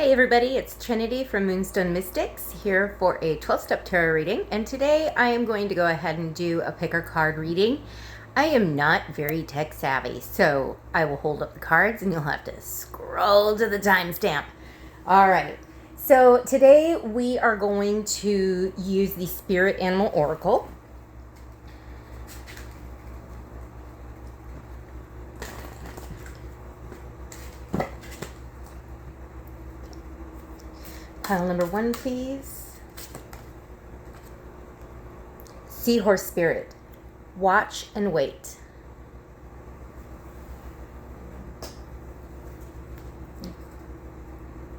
Hey everybody, it's Trinity from Moonstone Mystics here for a 12-step tarot reading, and today I am going to go ahead and do a picker card reading. I am not very tech savvy, so I will hold up the cards and you'll have to scroll to the timestamp. Alright, so today we are going to use the Spirit Animal Oracle. Pile number 1, please. Seahorse Spirit. Watch and wait.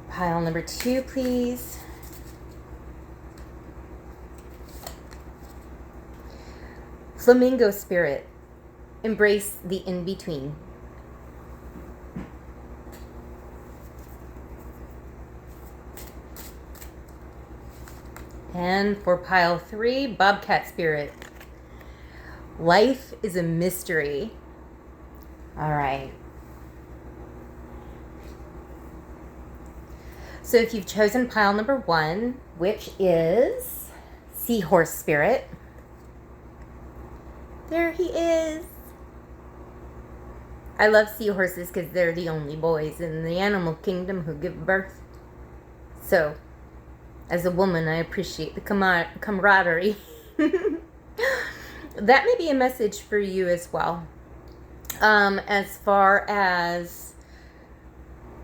Pile number 2, please. Flamingo Spirit. Embrace the in-between. And for pile 3, Bobcat Spirit. Life is a mystery. All right. So if you've chosen pile number 1, which is Seahorse Spirit, there he is. I love seahorses because they're the only boys in the animal kingdom who give birth. So, as a woman, I appreciate the camaraderie. That may be a message for you as well. As far as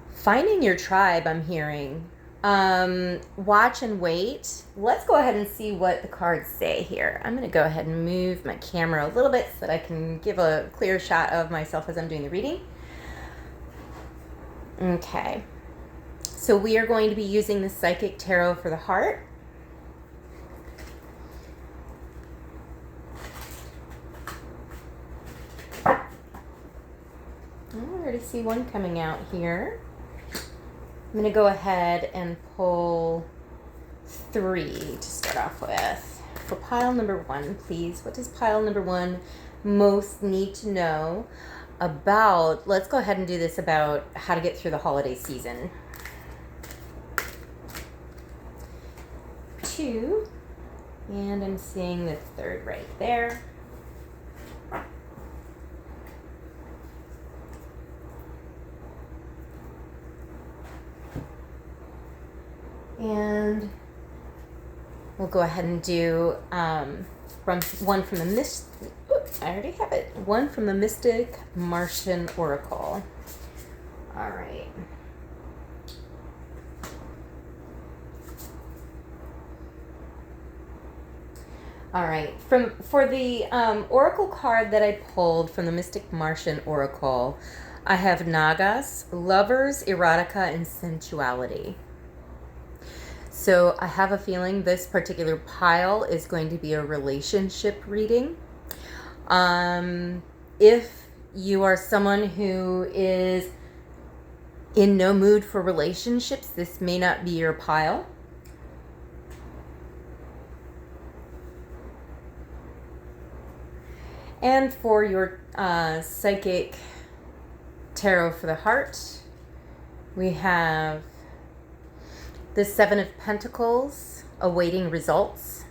finding your tribe, I'm hearing. Watch and wait. Let's go ahead and see what the cards say here. I'm going to go ahead and move my camera a little bit so that I can give a clear shot of myself as I'm doing the reading. Okay. So we are going to be using the Psychic Tarot for the Heart. I already see one coming out here. I'm going to go ahead and pull 3 to start off with. For pile number 1, please. What does pile number 1 most need to know about, let's go ahead and do this, about how to get through the holiday season. 2, and I'm seeing the 3rd right there. And we'll go ahead and do one from the Mystic. I already have it. One from the Mystic Martian Oracle. All right. All right. For the oracle card that I pulled from the Mystic Martian Oracle, I have Nagas, Lovers, Erotica, and Sensuality. So I have a feeling this particular pile is going to be a relationship reading. If you are someone who is in no mood for relationships, this may not be your pile. And for your Psychic Tarot for the Heart, we have the 7 of Pentacles, awaiting results.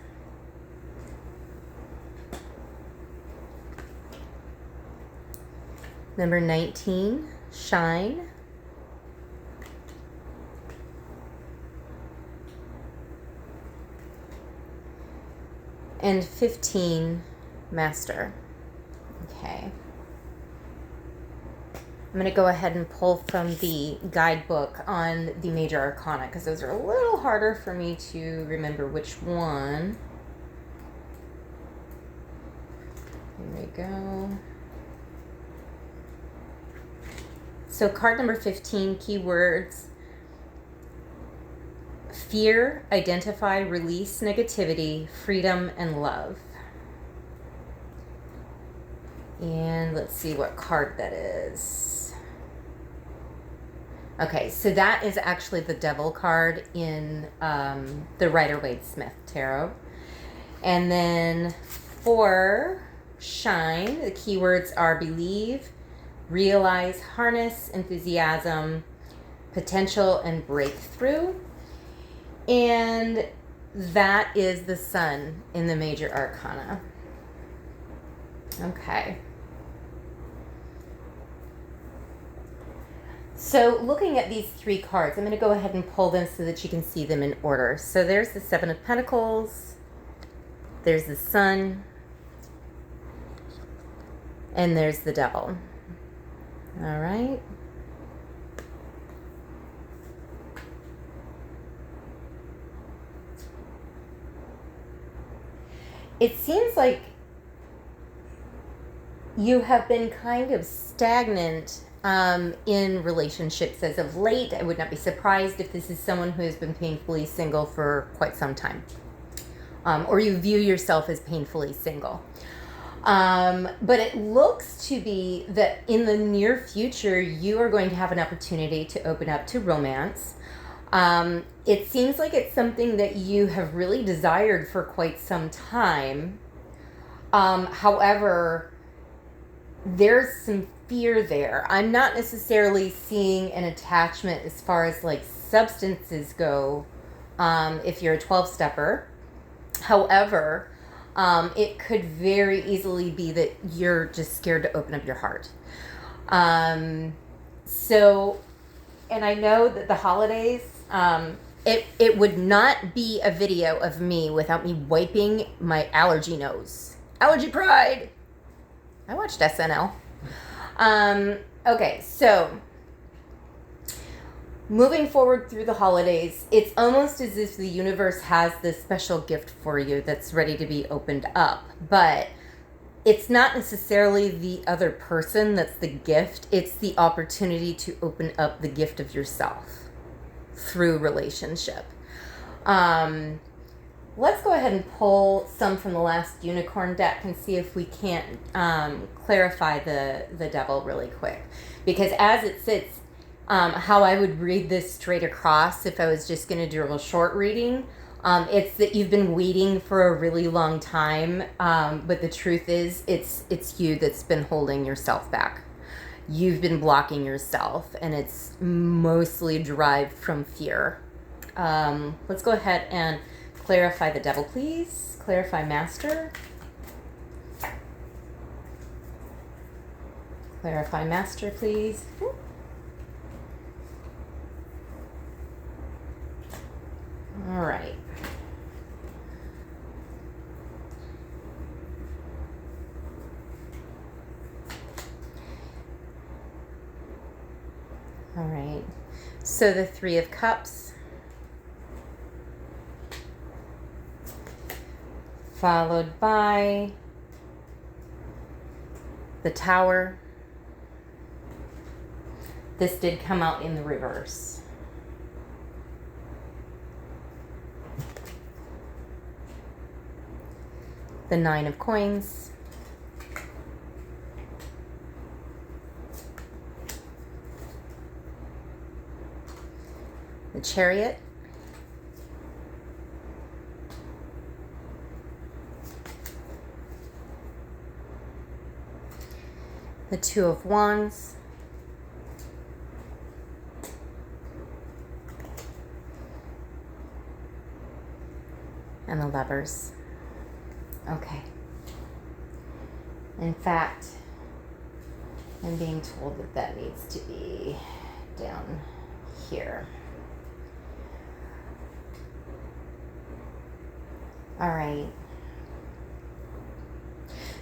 Number 19, Shine. And 15, Master. Okay. I'm going to go ahead and pull from the guidebook on the major arcana because those are a little harder for me to remember which one. Here we go. So card number 15, keywords: fear, identify, release negativity, freedom, and love. And let's see what card that is. Okay, so that is actually the Devil card in the Rider-Waite-Smith Tarot. And then for Shine, the keywords are believe, realize, harness, enthusiasm, potential and breakthrough. And that is the Sun in the Major Arcana. Okay. So looking at these 3 cards, I'm going to go ahead and pull them so that you can see them in order. So there's the 7 of Pentacles, there's the Sun, and there's the Devil. All right. It seems like you have been kind of stagnant in relationships as of late. I would not be surprised if this is someone who has been painfully single for quite some time, or you view yourself as painfully single. But it looks to be that in the near future, you are going to have an opportunity to open up to romance. It seems like it's something that you have really desired for quite some time. However, there's some fear there. I'm not necessarily seeing an attachment as far as like substances go, if you're a 12-stepper. However, it could very easily be that you're just scared to open up your heart. So, and I know that the holidays, it would not be a video of me without me wiping my allergy nose. Allergy pride! I watched SNL. Okay, so moving forward through the holidays, it's almost as if the universe has this special gift for you that's ready to be opened up. But it's not necessarily the other person that's the gift. It's the opportunity to open up the gift of yourself through relationship. Let's go ahead and pull some from the last unicorn deck and see if we can't clarify the Devil really quick. Because as it sits, how I would read this straight across if I was just going to do a real short reading, it's that you've been waiting for a really long time, but the truth is it's you that's been holding yourself back. You've been blocking yourself, and it's mostly derived from fear. Let's go ahead and clarify the Devil, please. Clarify Master. Clarify Master, please. All right. All right. So the 3 of Cups, followed by the Tower. This did come out in the reverse. The 9 of Coins. The Chariot. The 2 of Wands. And the Lovers. Okay. In fact, I'm being told that that needs to be down here. All right.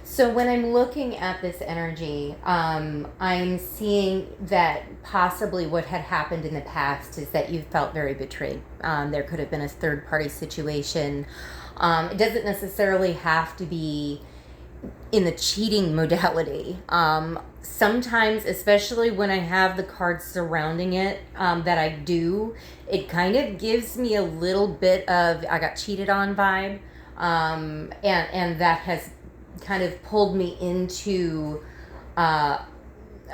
So when I'm looking at this energy, I'm seeing that possibly what had happened in the past is that you felt very betrayed. There could have been a third-party situation. It doesn't necessarily have to be in the cheating modality. Sometimes, especially when I have the cards surrounding it, that I do, it kind of gives me a little bit of I got cheated on vibe. And that has kind of pulled me into a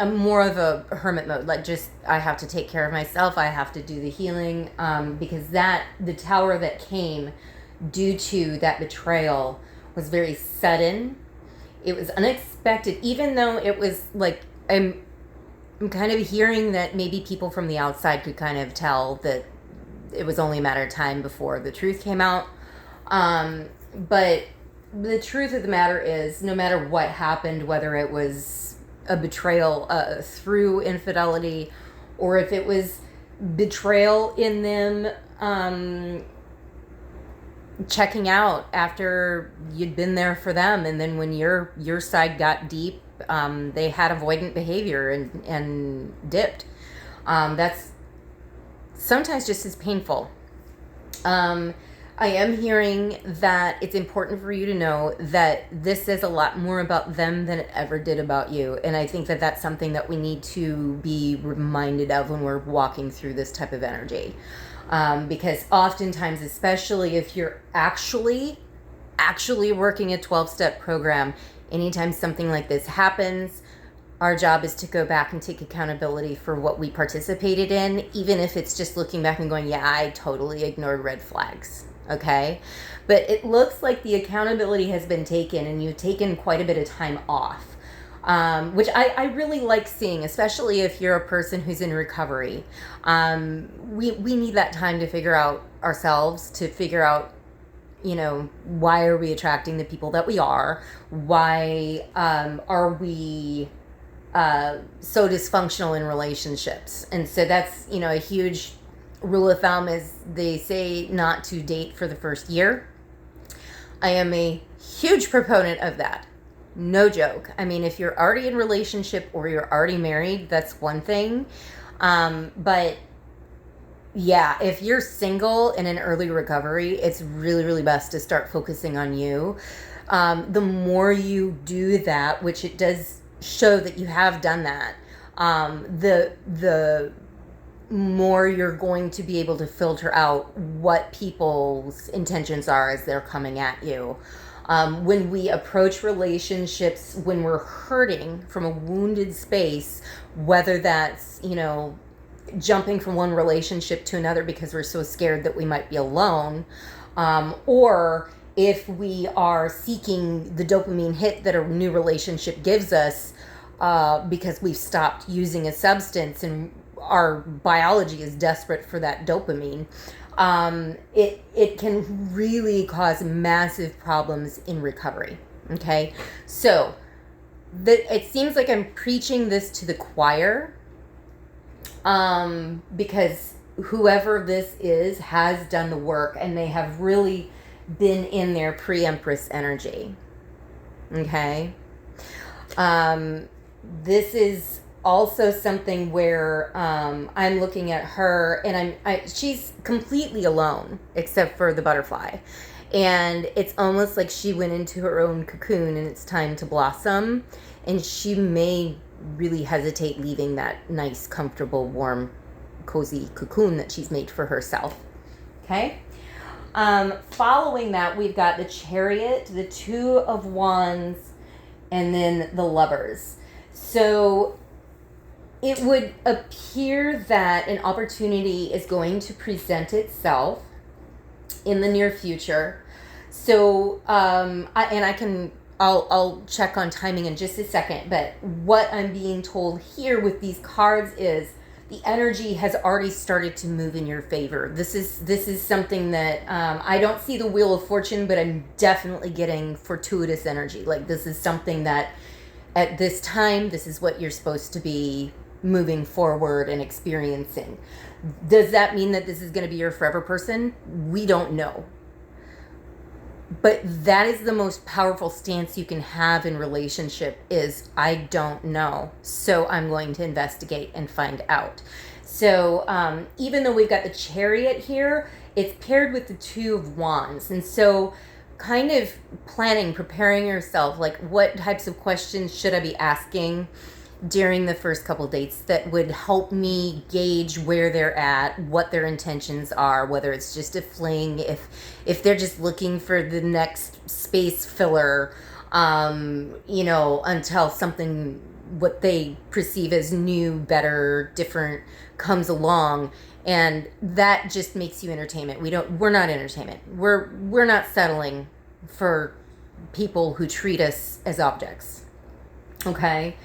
more of a hermit mode. Like, just I have to take care of myself. I have to do the healing, because the Tower that came due to that betrayal was very sudden. It was unexpected, even though it was like I'm kind of hearing that maybe people from the outside could kind of tell that it was only a matter of time before the truth came out. But the truth of the matter is, no matter what happened, whether it was a betrayal through infidelity, or if it was betrayal in them checking out after you'd been there for them, and then when your side got deep, they had avoidant behavior and dipped. That's sometimes just as painful. I am hearing that it's important for you to know that this says a lot more about them than it ever did about you. And I think that that's something that we need to be reminded of when we're walking through this type of energy. Because oftentimes, especially if you're actually working a 12-step program, anytime something like this happens, our job is to go back and take accountability for what we participated in, even if it's just looking back and going, yeah, I totally ignored red flags. Okay? But it looks like the accountability has been taken and you've taken quite a bit of time off. Which I really like seeing, especially if you're a person who's in recovery. We need that time to figure out ourselves, to figure out, why are we attracting the people that we are? Why are we so dysfunctional in relationships? And so that's, a huge rule of thumb is they say not to date for the first year. I am a huge proponent of that. No joke. I mean, if you're already in a relationship or you're already married, that's one thing. But yeah, if you're single and in early recovery, it's really, really best to start focusing on you. The more you do that, which it does show that you have done that, the more you're going to be able to filter out what people's intentions are as they're coming at you. When we approach relationships, when we're hurting from a wounded space, whether that's, jumping from one relationship to another because we're so scared that we might be alone, or if we are seeking the dopamine hit that a new relationship gives us because we've stopped using a substance and our biology is desperate for that dopamine, it can really cause massive problems in recovery. Okay, so it seems like I'm preaching this to the choir, because whoever this is has done the work and they have really been in their pre-empress energy. Okay, this is also something where I'm looking at her and she's completely alone except for the butterfly, and it's almost like she went into her own cocoon and it's time to blossom, and she may really hesitate leaving that nice, comfortable, warm, cozy cocoon that she's made for herself. Okay, following that, we've got the Chariot, the Two of Wands, and then the Lovers. So it would appear that an opportunity is going to present itself in the near future. So, I'll check on timing in just a second, but what I'm being told here with these cards is the energy has already started to move in your favor. This is something that I don't see the Wheel of Fortune, but I'm definitely getting fortuitous energy. Like, this is something that at this time, this is what you're supposed to be moving forward and experiencing. Does that mean that this is going to be your forever person? We don't know. But that is the most powerful stance you can have in relationship is, I don't know, so I'm going to investigate and find out. So even though we've got the Chariot here, it's paired with the Two of Wands. And so kind of preparing yourself, like what types of questions should I be asking during the first couple dates that would help me gauge where they're at, what their intentions are, whether it's just a fling, if they're just looking for the next space filler, until something, what they perceive as new, better, different comes along. And that just makes you entertainment. We're not entertainment. We're not settling for people who treat us as objects. Okay?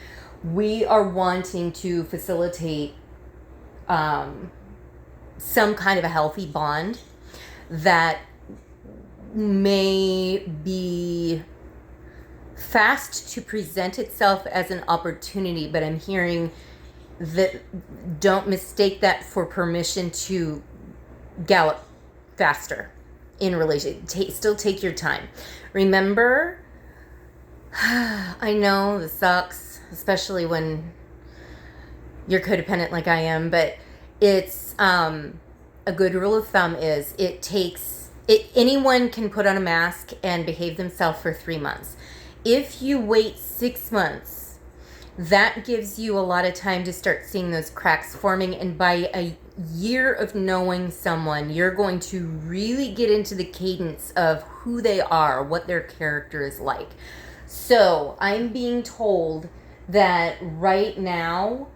We are wanting to facilitate some kind of a healthy bond that may be fast to present itself as an opportunity, but I'm hearing that don't mistake that for permission to gallop faster in relation. Still take your time. Remember, I know this sucks, especially when you're codependent like I am, but it's a good rule of thumb is anyone can put on a mask and behave themselves for 3 months. If you wait 6 months, that gives you a lot of time to start seeing those cracks forming. And by a year of knowing someone, you're going to really get into the cadence of who they are, what their character is like. So I'm being told that right now,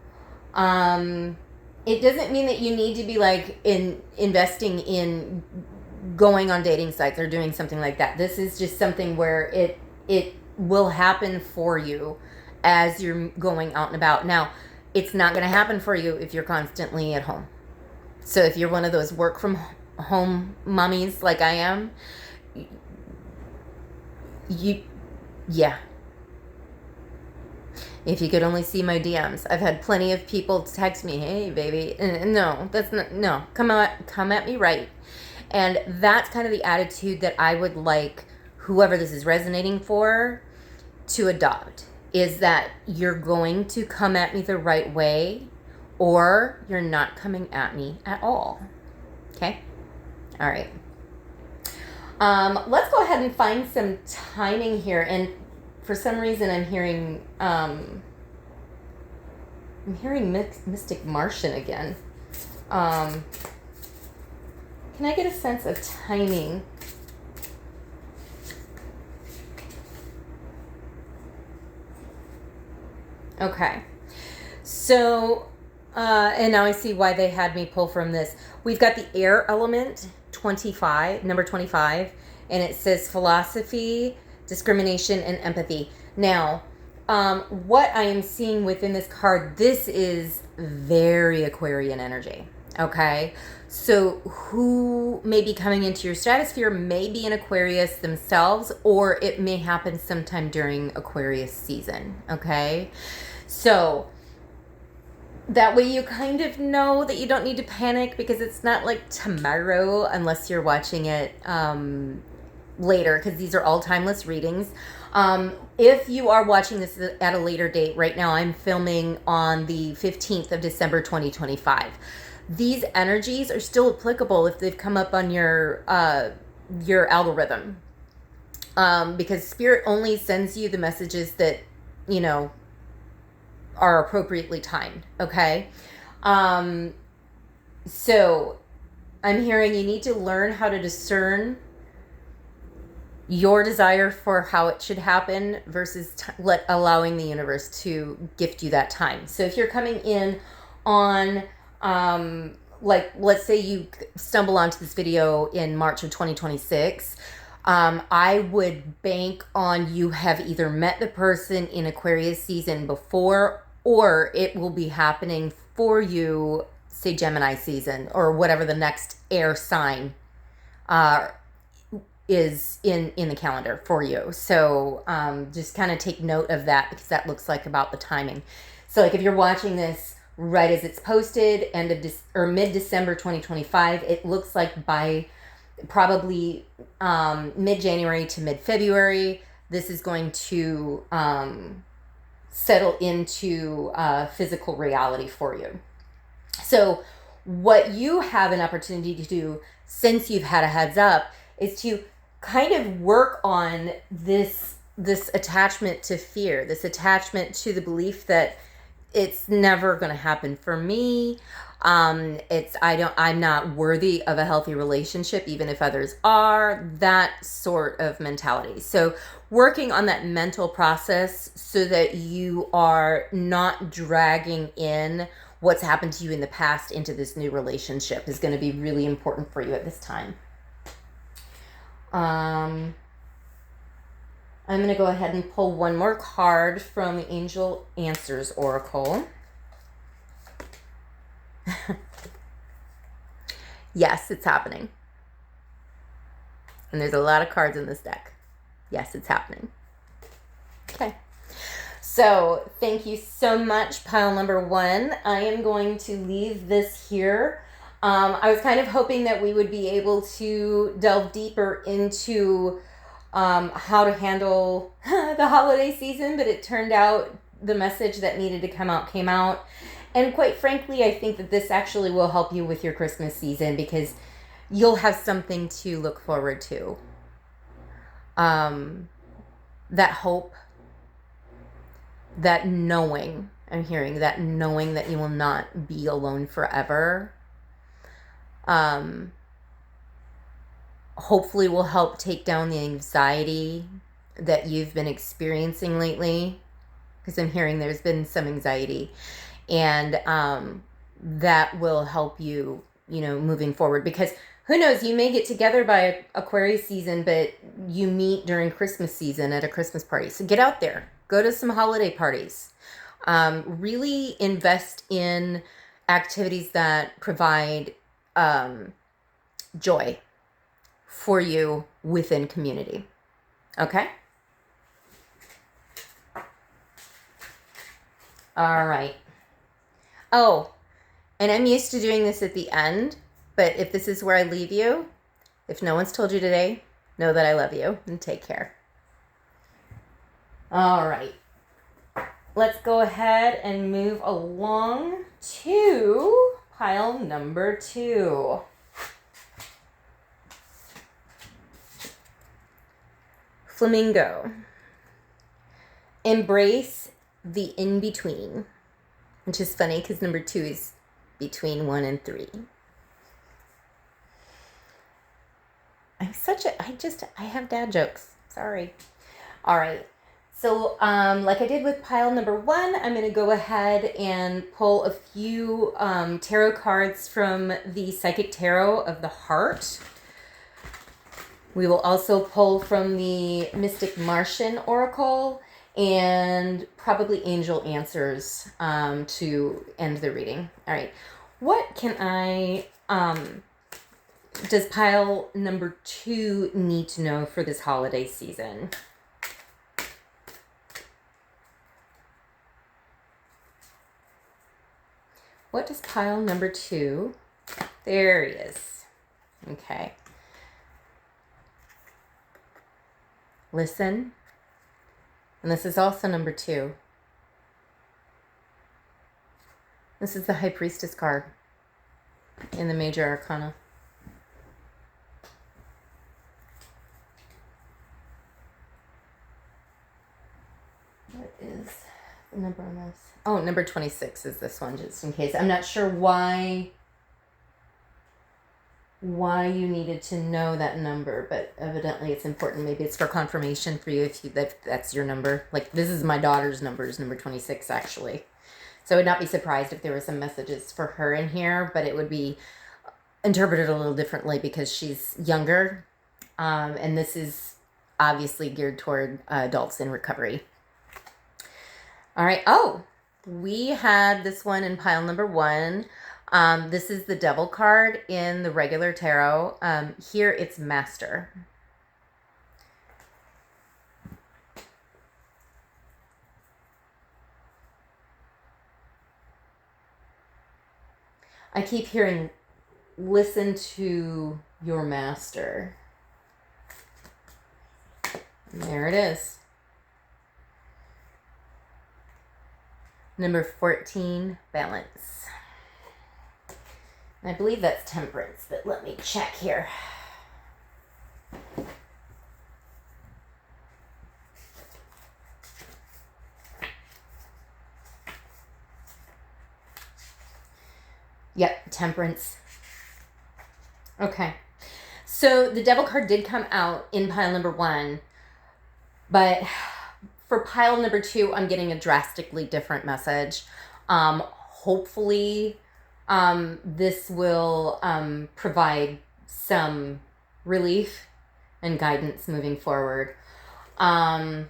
it doesn't mean that you need to be like investing in going on dating sites or doing something like that. This is just something where it will happen for you as you're going out and about. Now, it's not going to happen for you if you're constantly at home. So if you're one of those work from home mummies like I am, yeah. If you could only see my DMs, I've had plenty of people text me, "Hey, baby," and no, that's not, no, come at me right. And that's kind of the attitude that I would like whoever this is resonating for to adopt, is that you're going to come at me the right way or you're not coming at me at all. Okay? All right. Let's go ahead and find some timing here. And for some reason I'm hearing Mystic Martian again. Can I get a sense of timing? Okay. So, and now I see why they had me pull from this. We've got the air element, 25, number 25, and it says philosophy, discrimination, and empathy. Now, what I am seeing within this card, this is very Aquarian energy. Okay, so who may be coming into your stratosphere may be an Aquarius themselves, or it may happen sometime during Aquarius season. Okay, so that way you kind of know that you don't need to panic, because it's not like tomorrow unless you're watching it later, because these are all timeless readings. If you are watching this at a later date, right now I'm filming on the 15th of December 2025. These energies are still applicable if they've come up on your algorithm, because Spirit only sends you the messages that, you know, are appropriately timed. Okay. So I'm hearing you need to learn how to discern your desire for how it should happen versus allowing the universe to gift you that time. So if you're coming in on, like, let's say you stumble onto this video in March of 2026, I would bank on you have either met the person in Aquarius season before, or it will be happening for you, say Gemini season, or whatever the next air sign is in the calendar for you. So just kind of take note of that, because that looks like about the timing. So like if you're watching this right as it's posted, end of mid-December 2025, it looks like by probably mid-January to mid-February, this is going to settle into physical reality for you. So what you have an opportunity to do, since you've had a heads up, is to kind of work on this attachment to fear, this attachment to the belief that it's never going to happen for me. I'm not worthy of a healthy relationship, even if others are, that sort of mentality. So working on that mental process so that you are not dragging in what's happened to you in the past into this new relationship is going to be really important for you at this time. I'm I'm going to go ahead and pull one more card from the Angel Answers Oracle. Yes, it's happening. And there's a lot of cards in this deck. Yes, it's happening. Okay. So thank you so much, pile number 1. I am going to leave this here. I was kind of hoping that we would be able to delve deeper into how to handle the holiday season, but it turned out the message that needed to come out came out. And quite frankly, I think that this actually will help you with your Christmas season because you'll have something to look forward to. That hope, that knowing, I'm hearing that knowing that you will not be alone forever, hopefully will help take down the anxiety that you've been experiencing lately, because I'm hearing there's been some anxiety, and that will help you, moving forward, because who knows, you may get together by Aquarius season, but you meet during Christmas season at a Christmas party. So get out there, go to some holiday parties, really invest in activities that provide joy for you within community. Okay? All right. Oh, and I'm used to doing this at the end, but if this is where I leave you, if no one's told you today, know that I love you and take care. All right. Let's go ahead and move along to pile number 2. Flamingo. Embrace the in-between, which is funny because number 2 is between 1 and 3. I have dad jokes. Sorry. All right. So, like I did with pile number 1, I'm going to go ahead and pull a few tarot cards from the Psychic Tarot of the Heart. We will also pull from the Mystic Martian Oracle and probably Angel Answers to end the reading. All right. What can does pile number 2 need to know for this holiday season? What does pile number 2? There he is. Okay. Listen. And this is also number 2. This is the High Priestess card in the Major Arcana. What is the number on this? Oh, number 26 is this one, just in case. I'm not sure why you needed to know that number, but evidently it's important. Maybe it's for confirmation for you if that's your number. Like, this is my daughter's number, is number 26 actually. So I would not be surprised if there were some messages for her in here, but it would be interpreted a little differently because she's younger. And this is obviously geared toward adults in recovery. All right. Oh, we had this one in pile number 1. This is the Devil card in the regular tarot. Here it's Master. I keep hearing, listen to your master. And there it is. Number 14, Balance. I believe that's Temperance, but let me check here. Yep, Temperance. Okay. So the Devil card did come out in pile number 1, but for pile number 2, I'm getting a drastically different message. Hopefully, this will provide some relief and guidance moving forward. Um,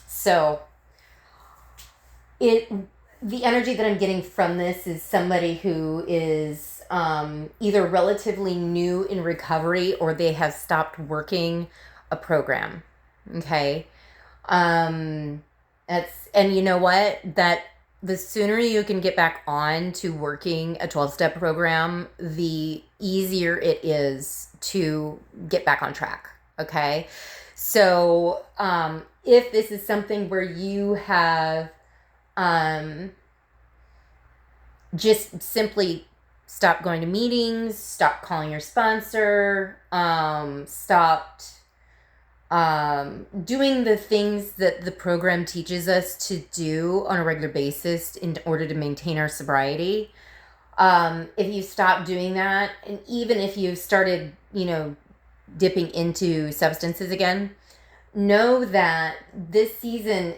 so the energy that I'm getting from this is somebody who is either relatively new in recovery or they have stopped working a program. Okay. And you know what? That the sooner you can get back on to working a 12-step program, the easier it is to get back on track. Okay. So, if this is something where you have um, just simply stop going to meetings, stop calling your sponsor, stopped doing the things that the program teaches us to do on a regular basis in order to maintain our sobriety. If you stop doing that, and even if you've started, dipping into substances again, know that this season,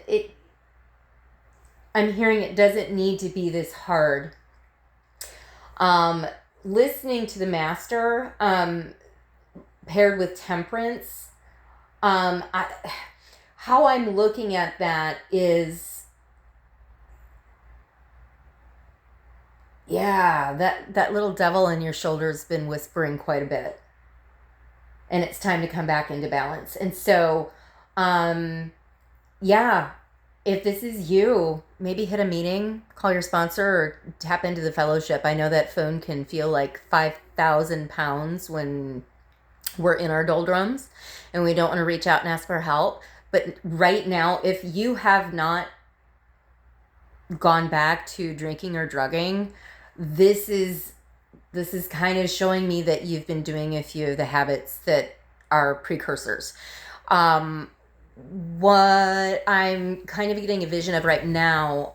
I'm hearing it doesn't need to be this hard. Listening to the master, paired with temperance, how I'm looking at that is, yeah, that little devil in your shoulder's been whispering quite a bit, and it's time to come back into balance. And so, yeah, if this is you, maybe hit a meeting, call your sponsor, or tap into the fellowship. I know that phone can feel like 5,000 pounds when we're in our doldrums and we don't want to reach out and ask for help. But right now, if you have not gone back to drinking or drugging, this is kind of showing me that you've been doing a few of the habits that are precursors. What I'm kind of getting a vision of right now,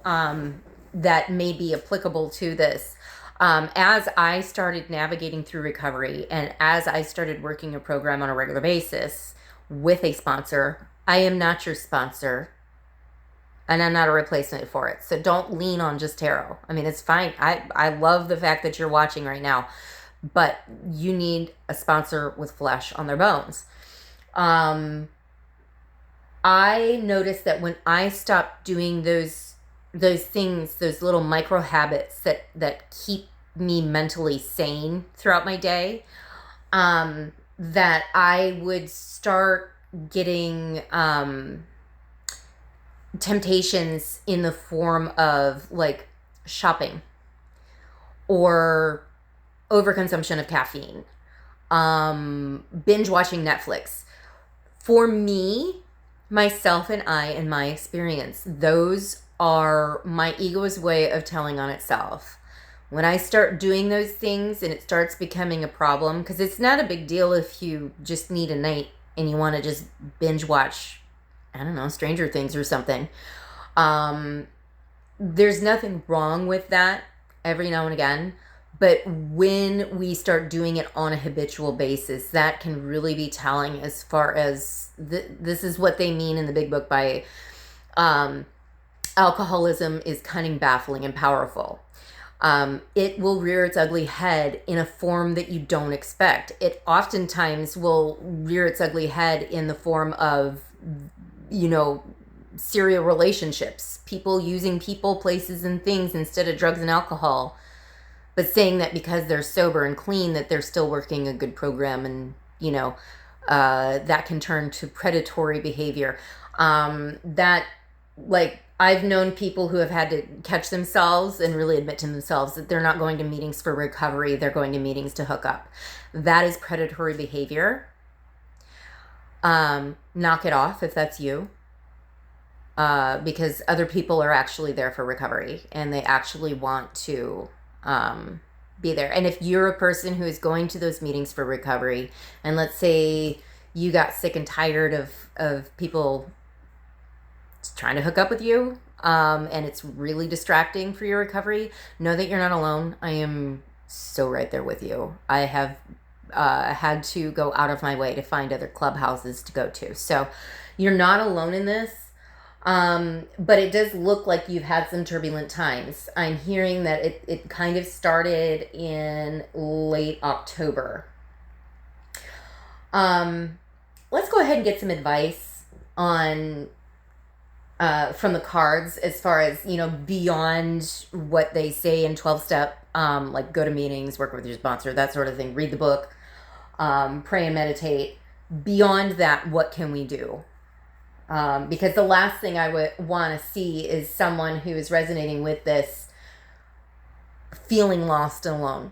that may be applicable to this. As I started navigating through recovery and as I started working a program on a regular basis with a sponsor, I am not your sponsor and I'm not a replacement for it. So don't lean on just tarot. I mean, it's fine. I love the fact that you're watching right now, but you need a sponsor with flesh on their bones. I noticed that when I stopped doing those things, those little micro habits that keep me mentally sane throughout my day, that I would start getting temptations in the form of like shopping or overconsumption of caffeine, binge watching Netflix. For me, myself and I, in my experience, those are my ego's way of telling on itself. When I start doing those things and it starts becoming a problem, because it's not a big deal if you just need a night and you want to just binge watch, I don't know, Stranger Things or something. There's nothing wrong with that every now and again. But when we start doing it on a habitual basis, that can really be telling as far as this is what they mean in the big book by alcoholism is cunning, baffling, and powerful. It will rear its ugly head in a form that you don't expect. It oftentimes will rear its ugly head in the form of, serial relationships, people using people, places, and things instead of drugs and alcohol, but saying that because they're sober and clean that they're still working a good program, and that can turn to predatory behavior. That, like, I've known people who have had to catch themselves and really admit to themselves that they're not going to meetings for recovery, they're going to meetings to hook up. That is predatory behavior. Knock it off if that's you. Because other people are actually there for recovery and they actually want to be there. And if you're a person who is going to those meetings for recovery, and let's say you got sick and tired of people trying to hook up with you, and it's really distracting for your recovery, know that you're not alone. I am so right there with you. I have had to go out of my way to find other clubhouses to go to. So you're not alone in this. But it does look like you've had some turbulent times. I'm hearing that it kind of started in late October. let's go ahead and get some advice on from the cards as far as, beyond what they say in 12 step, like go to meetings, work with your sponsor, that sort of thing, read the book, pray and meditate. Beyond that, what can we do? Because the last thing I would want to see is someone who is resonating with this feeling lost and alone.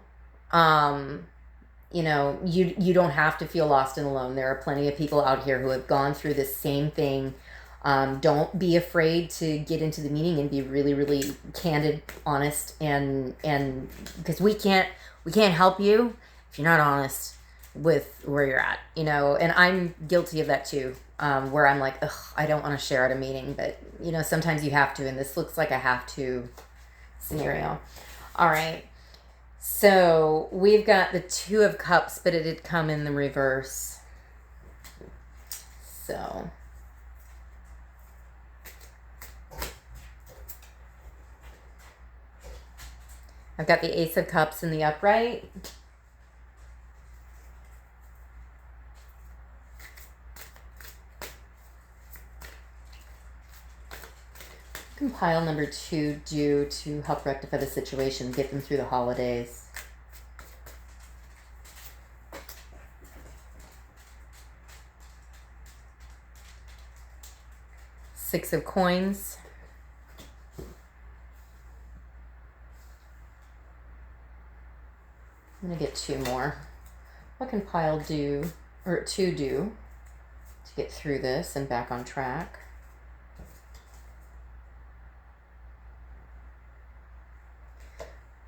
You don't have to feel lost and alone. There are plenty of people out here who have gone through the same thing. Don't be afraid to get into the meeting and be really, really candid, honest, and because we can't help you if you're not honest with where you're at, and I'm guilty of that too, where I'm like, ugh, I don't want to share at a meeting, but sometimes you have to, and this looks like a have to scenario. All right. So we've got the Two of Cups, but it did come in the reverse. So I've got the Ace of Cups in the upright. Pile number 2 do to help rectify the situation, get them through the holidays. Six of Coins. I'm going to get 2 more. What can pile do, or 2 do, to get through this and back on track?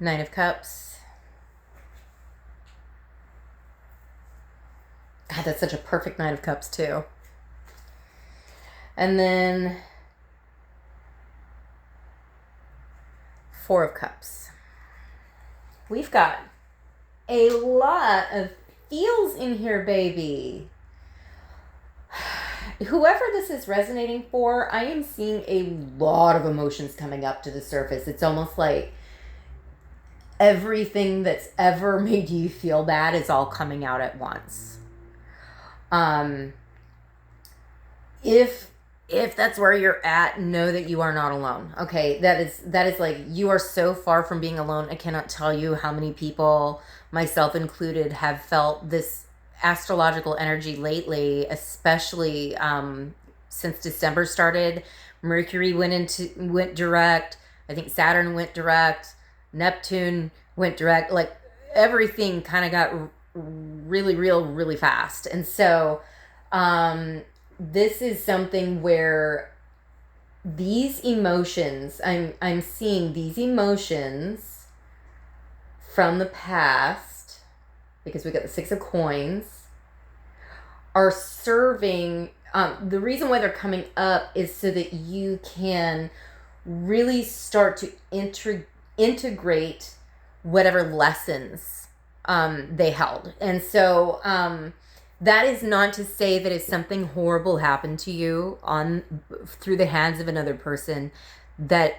Nine of Cups. God, that's such a perfect Nine of Cups too. And then Four of Cups. We've got a lot of feels in here, baby. Whoever this is resonating for, I am seeing a lot of emotions coming up to the surface. It's almost like everything that's ever made you feel bad is all coming out at once. If that's where you're at, know that you are not alone. Okay, that is like, you are so far from being alone. I cannot tell you how many people, myself included, have felt this astrological energy lately, especially since December started. Mercury went direct. I think Saturn went direct. Neptune went direct. Like, everything kind of got really real really fast. And so this is something where these emotions, I'm seeing these emotions from the past, because we got the Six of Coins, are serving, the reason why they're coming up is so that you can really start to integrate whatever lessons they held. And so that is not to say that if something horrible happened to you through the hands of another person, that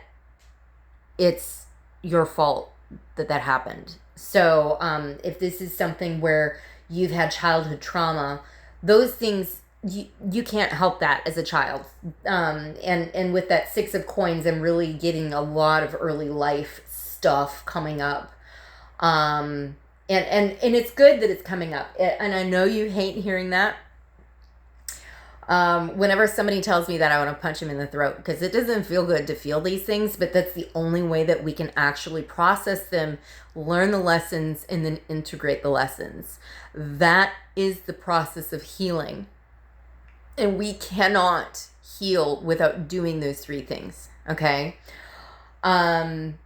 it's your fault that happened. So if this is something where you've had childhood trauma, those things, you can't help that as a child. And with that Six of Coins, I'm really getting a lot of early life stuff coming up. And it's good that it's coming up. And I know you hate hearing that. Whenever somebody tells me that, I want to punch them in the throat, because it doesn't feel good to feel these things, but that's the only way that we can actually process them, learn the lessons, and then integrate the lessons. That is the process of healing. And we cannot heal without doing those 3 things. Okay? I'm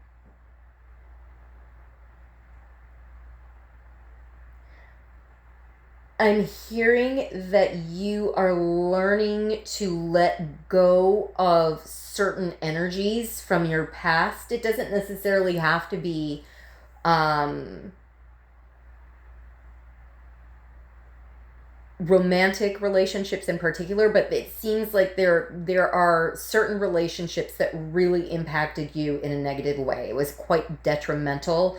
hearing that you are learning to let go of certain energies from your past. It doesn't necessarily have to be romantic relationships in particular, but it seems like there are certain relationships that really impacted you in a negative way. It was quite detrimental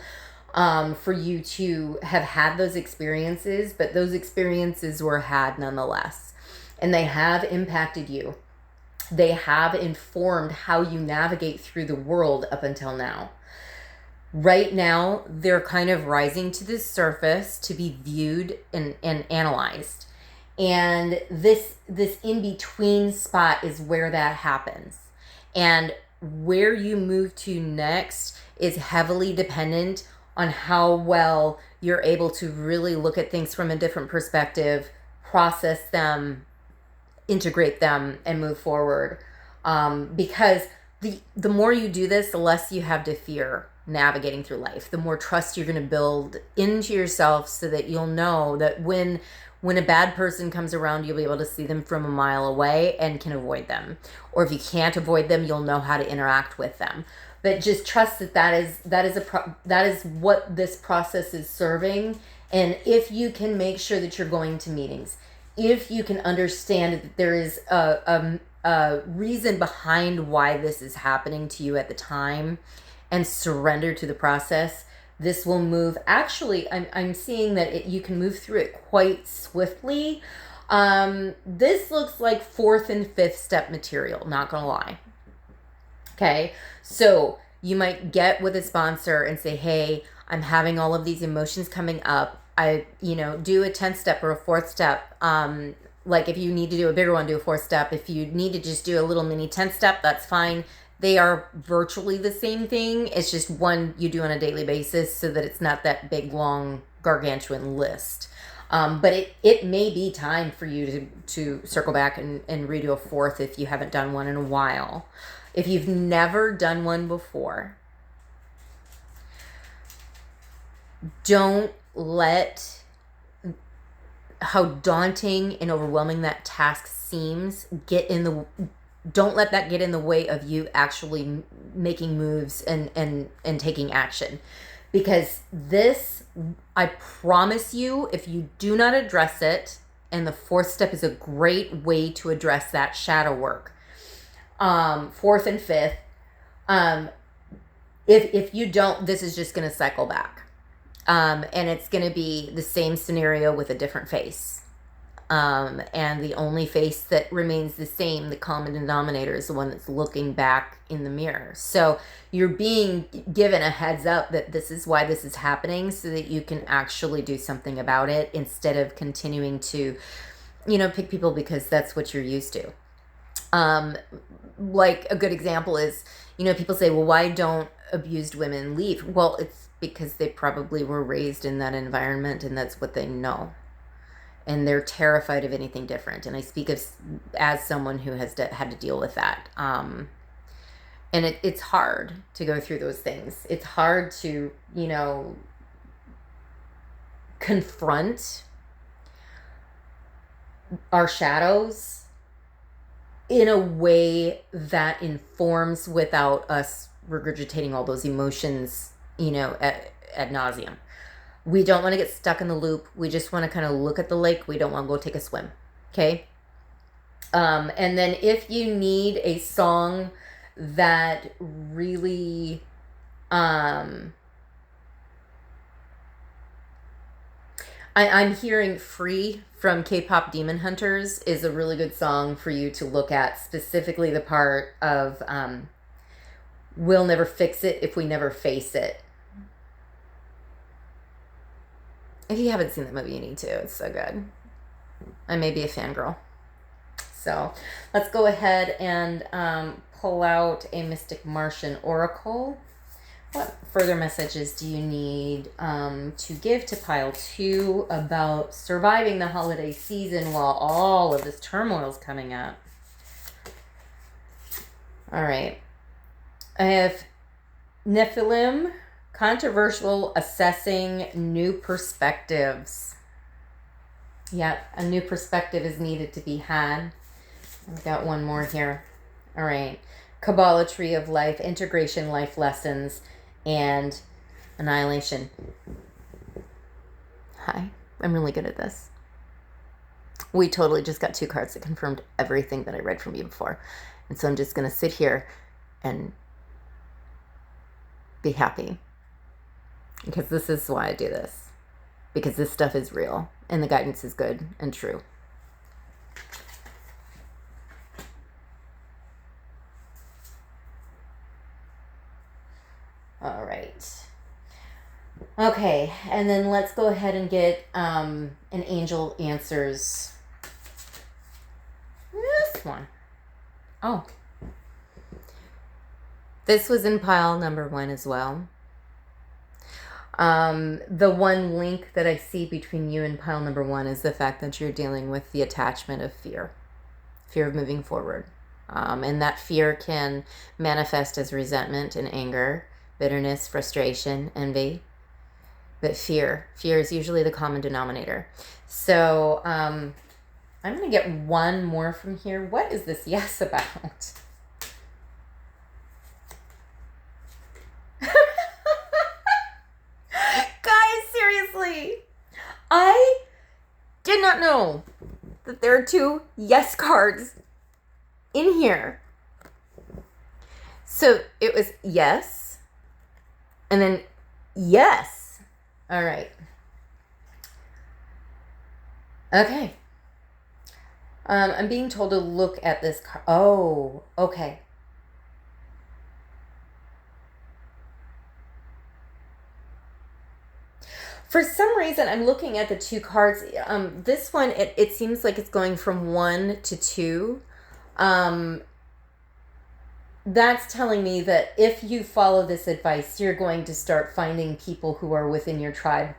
for you to have had those experiences, but those experiences were had nonetheless. and they have impacted you. They have informed how you navigate through the world up until now. Right now, they're kind of rising to the surface to be viewed and analyzed. And this in-between spot is where that happens. And where you move to next is heavily dependent on how well you're able to really look at things from a different perspective, process them, integrate them, and move forward. Because the more you do this, the less you have to fear navigating through life. The more trust you're going to build into yourself, so that you'll know that when a bad person comes around, you'll be able to see them from a mile away and can avoid them. Or if you can't avoid them, you'll know how to interact with them. But just trust that is what this process is serving. And if you can make sure that you're going to meetings, if you can understand that there is a reason behind why this is happening to you at the time, and surrender to the process, this will move. Actually, I'm seeing that you can move through it quite swiftly. This looks like 4th and 5th step material, not gonna lie. Okay, so you might get with a sponsor and say, hey, I'm having all of these emotions coming up. I, do a 10th step or a 4th step. Like if you need to do a bigger one, do a 4th step. If you need to just do a little mini 10th step, that's fine. They are virtually the same thing. It's just one you do on a daily basis, so that it's not that big, long, gargantuan list. But it may be time for you to circle back and redo a 4th if you haven't done one in a while. If you've never done one before, don't let how daunting and overwhelming that task seems don't let that get in the way of you actually making moves and taking action. Because this, I promise you, if you do not address it, and the 4th step is a great way to address that shadow work. 4th and 5th, if you don't, this is just going to cycle back. And it's going to be the same scenario with a different face. And the only face that remains the same, the common denominator, is the one that's looking back in the mirror. So you're being given a heads up that this is why this is happening, so that you can actually do something about it, instead of continuing to, pick people because that's what you're used to. Like a good example is, people say, well, why don't abused women leave? Well, it's because they probably were raised in that environment, and that's what they know. And they're terrified of anything different. And I speak as someone who has had to deal with that. And it's hard to go through those things. It's hard to, confront our shadows in a way that informs, without us regurgitating all those emotions, ad nauseum. We don't want to get stuck in the loop. We just want to kind of look at the lake. We don't want to go take a swim. Okay. And then if you need a song that really, I'm hearing Free from K-Pop Demon Hunters is a really good song for you to look at, specifically the part of, we'll never fix it if we never face it. If you haven't seen that movie, you need to. It's so good. I may be a fangirl. So let's go ahead and pull out a Mystic Martian Oracle. What further messages do you need to give to pile 2 about surviving the holiday season while all of this turmoil is coming up? All right. I have Nephilim. Controversial, assessing new perspectives. Yeah, a new perspective is needed to be had. I've got one more here. All right. Kabbalah Tree of Life, Integration, Life Lessons, and Annihilation. Hi, I'm really good at this. We totally just got 2 cards that confirmed everything that I read from you before. And so I'm just going to sit here and be happy. Because this is why I do this. Because this stuff is real. And the guidance is good and true. Okay, and then let's go ahead and get an angel answers this one. Oh. This was in pile number 1 as well. The one link that I see between you and pile number 1 is the fact that you're dealing with the attachment of fear of moving forward. And that fear can manifest as resentment and anger, bitterness, frustration, envy. But fear is usually the common denominator. So I'm going to get one more from here. What is this yes about? Guys, seriously, I did not know that there are 2 yes cards in here. So it was yes, and then yes. All right. Okay. I'm being told to look at this card. Oh, okay. For some reason, I'm looking at the 2 cards. This one, it seems like it's going from 1 to 2. That's telling me that if you follow this advice, you're going to start finding people who are within your tribe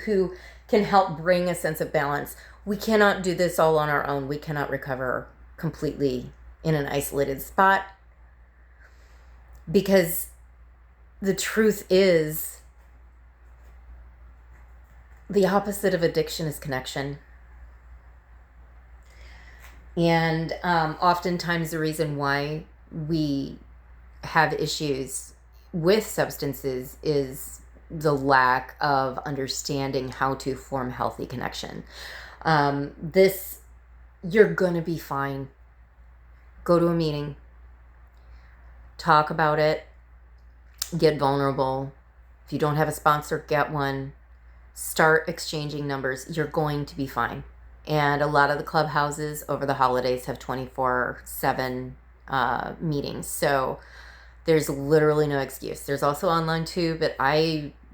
who can help bring a sense of balance. We cannot do this all on our own. We cannot recover completely in an isolated spot, because the truth is the opposite of addiction is connection. And oftentimes the reason why we have issues with substances is the lack of understanding how to form healthy connection. You're gonna be fine. Go to a meeting, talk about it, get vulnerable. If you don't have a sponsor, get one. Start exchanging numbers. You're going to be fine. And a lot of the clubhouses over the holidays have 24/7 meetings. So there's literally no excuse. There's also online too, but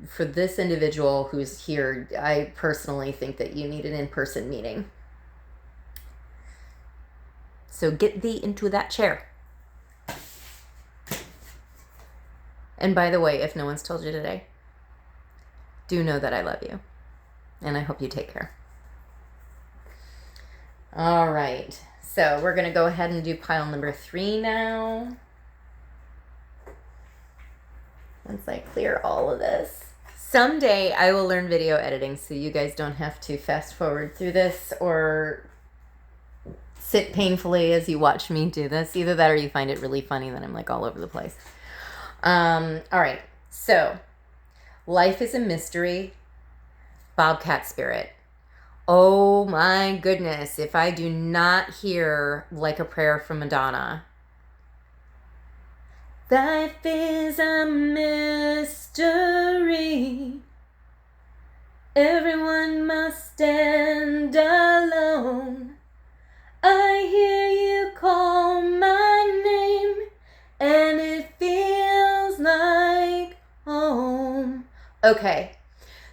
for this individual who's here, I personally think that you need an in-person meeting. So get thee into that chair. And by the way, if no one's told you today, do know that I love you, and I hope you take care. All right, so we're going to go ahead and do pile number 3 now. Once I clear all of this. Someday I will learn video editing so you guys don't have to fast forward through this or sit painfully as you watch me do this. Either that or you find it really funny that I'm like all over the place. All right, so life is a mystery. Bobcat spirit. Oh my goodness, if I do not hear Like a Prayer from Madonna. Life is a mystery. Everyone must stand alone. I hear you call my name, and it feels like home. Okay.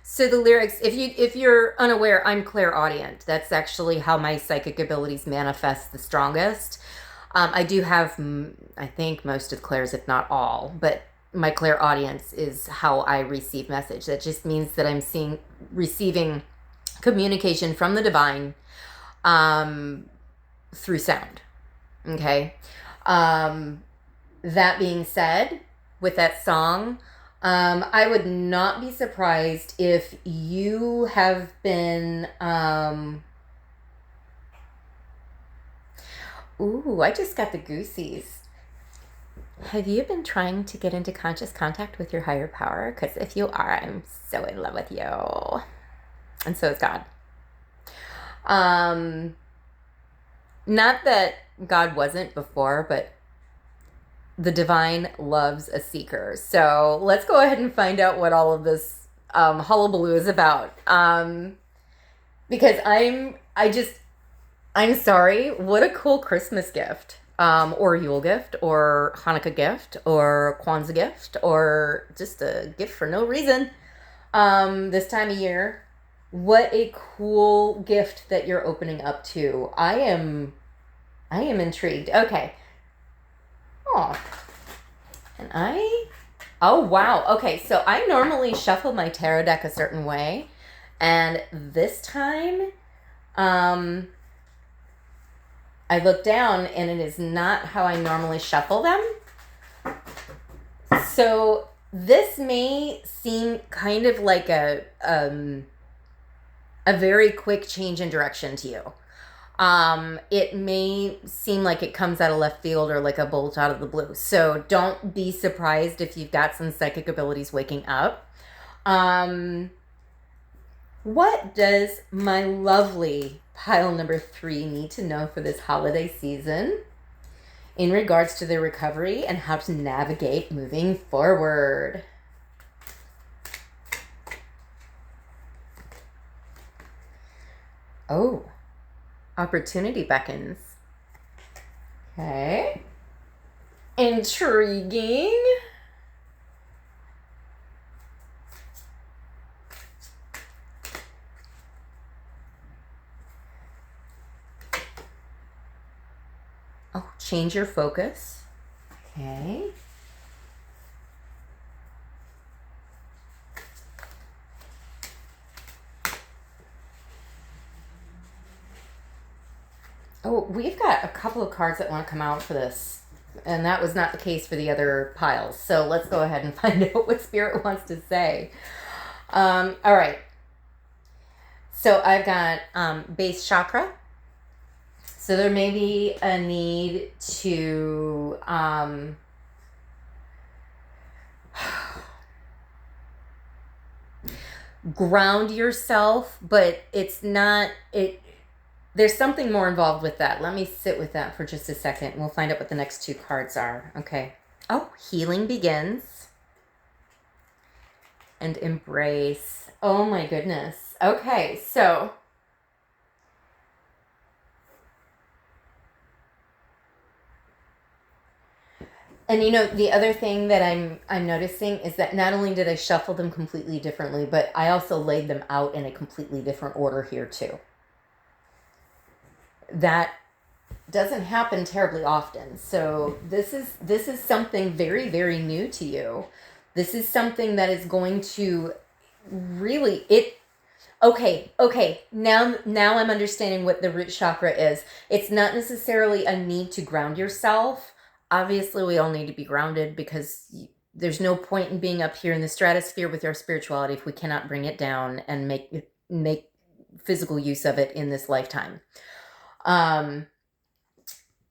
So the lyrics, if you're unaware, I'm clairaudient. That's actually how my psychic abilities manifest the strongest. I do have, I think, most of Claire's, if not all, but my clairaudience is how I receive message. That just means that I'm receiving communication from the divine through sound. Okay. That being said, with that song, I would not be surprised if you have been, ooh, I just got the goosies. Have you been trying to get into conscious contact with your higher power? Because if you are, I'm so in love with you. And so is God. Not that God wasn't before, but the divine loves a seeker. So let's go ahead and find out what all of this hullabaloo is about. Because I'm sorry, what a cool Christmas gift, or Yule gift, or Hanukkah gift, or Kwanzaa gift, or just a gift for no reason. this time of year. What a cool gift that you're opening up to. I am intrigued. Okay. Oh. And oh wow. Okay, so I normally shuffle my tarot deck a certain way, and this time I look down and it is not how I normally shuffle them. So this may seem kind of like a very quick change in direction to you. It may seem like it comes out of left field or like a bolt out of the blue. So don't be surprised if you've got some psychic abilities waking up. What does my lovely pile number 3 need to know for this holiday season in regards to their recovery and how to navigate moving forward? Oh, opportunity beckons. Okay. Intriguing. Oh, change your focus. Okay. Oh, we've got a couple of cards that want to come out for this, and that was not the case for the other piles. So let's go ahead and find out what Spirit wants to say. All right. So I've got base chakra. So there may be a need to ground yourself, but it's not it. There's something more involved with that. Let me sit with that for just a second, and we'll find out what the next 2 cards are. Okay. Oh, healing begins. And embrace. Oh my goodness. Okay, so and you know, the other thing that I'm noticing is that not only did I shuffle them completely differently, but I also laid them out in a completely different order here too. That doesn't happen terribly often. So this is something very, very new to you. This is something that is going to really okay. Now I'm understanding what the root chakra is. It's not necessarily a need to ground yourself. Obviously, we all need to be grounded because there's no point in being up here in the stratosphere with our spirituality if we cannot bring it down and make physical use of it in this lifetime.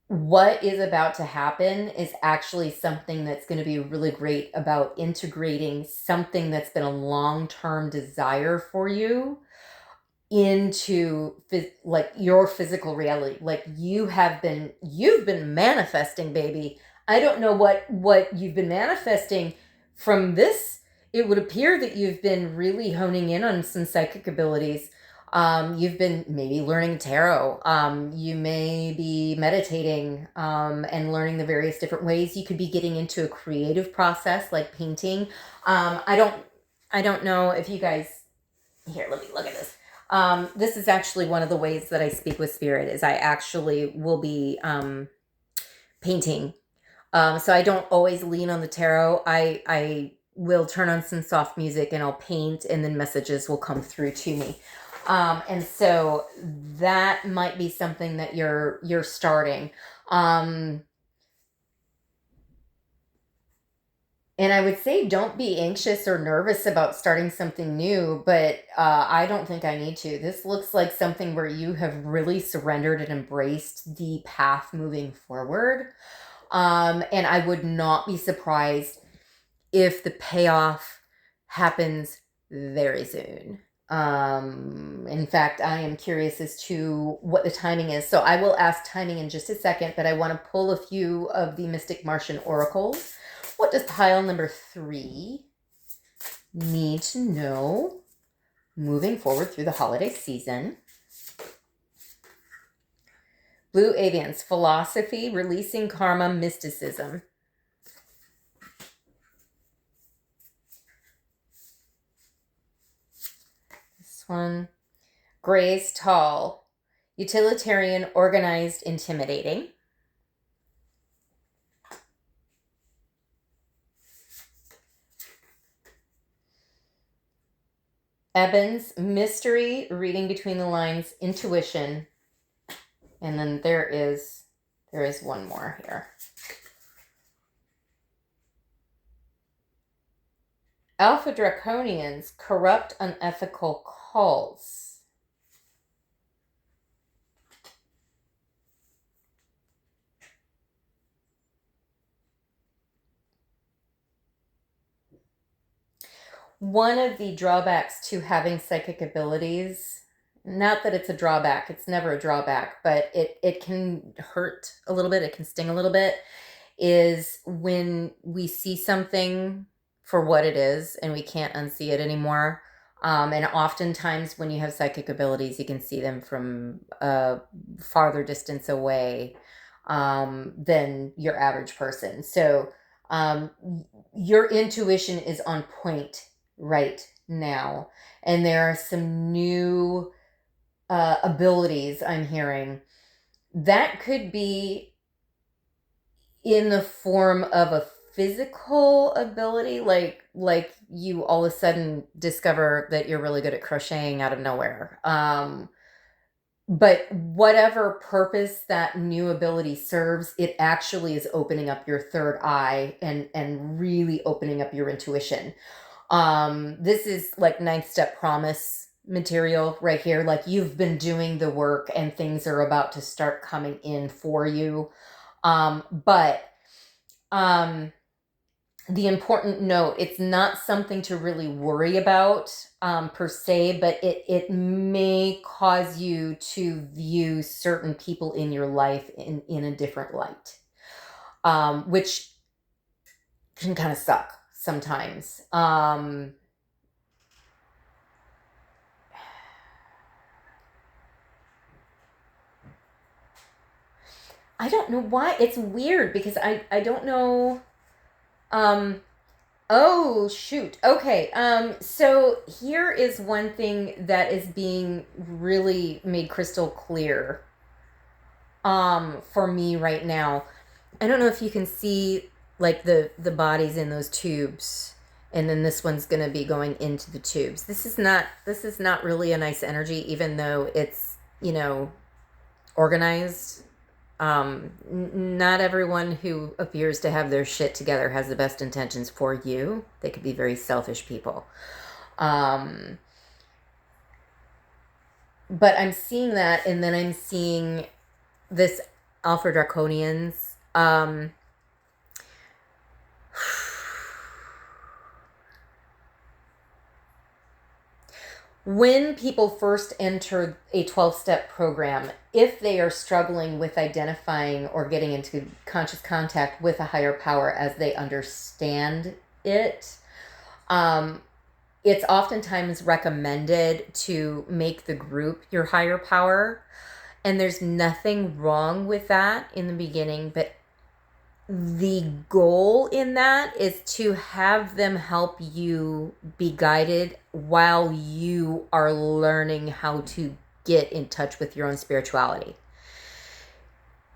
What is about to happen is actually something that's going to be really great about integrating something that's been a long-term desire for you into like your physical reality. Like you've been manifesting, baby. I don't know what you've been manifesting from this. It would appear that you've been really honing in on some psychic abilities. You've been maybe learning tarot. You may be meditating and learning the various different ways. You could be getting into a creative process like painting. I don't know if you guys here. Let me look at this. This is actually one of the ways that I speak with Spirit. Is I actually will be painting. So I don't always lean on the tarot. I will turn on some soft music and I'll paint, and then messages will come through to me. And so that might be something that you're starting. And I would say don't be anxious or nervous about starting something new, but I don't think I need to. This looks like something where you have really surrendered and embraced the path moving forward. And I would not be surprised if the payoff happens very soon. In fact, I am curious as to what the timing is. So I will ask timing in just a second, but I want to pull a few of the Mystic Martian oracles. What does pile number 3 need to know moving forward through the holiday season? Blue Avians, philosophy, releasing karma, mysticism. one. Grace, tall. Utilitarian, organized, intimidating. Evans, mystery, reading between the lines, intuition. And then there is one more here. Alpha Draconians, corrupt, unethical cults. One of the drawbacks to having psychic abilities, not that it's a drawback, it's never a drawback, but it can hurt a little bit, it can sting a little bit, is when we see something for what it is and we can't unsee it anymore. And oftentimes when you have psychic abilities, you can see them from a farther distance away than your average person. So your intuition is on point right now. And there are some new abilities I'm hearing that could be in the form of a physical ability, like you all of a sudden discover that you're really good at crocheting out of nowhere. But whatever purpose that new ability serves, it actually is opening up your third eye and really opening up your intuition. This is like ninth step promise material right here. Like you've been doing the work and things are about to start coming in for you. But the important note, it's not something to really worry about per se, but it may cause you to view certain people in your life in a different light, which can kind of suck sometimes. I don't know why. It's weird because I don't know. Oh shoot. Okay. So here is one thing that is being really made crystal clear for me right now. I don't know if you can see like the bodies in those tubes, and then this one's going to be going into the tubes. This is not really a nice energy, even though it's, organized. Not everyone who appears to have their shit together has the best intentions for you. They could be very selfish people. But I'm seeing that, and then I'm seeing this Alpha Draconians. When people first enter a 12-step program, if they are struggling with identifying or getting into conscious contact with a higher power as they understand it, it's oftentimes recommended to make the group your higher power. And there's nothing wrong with that in the beginning, but the goal in that is to have them help you be guided while you are learning how to get in touch with your own spirituality.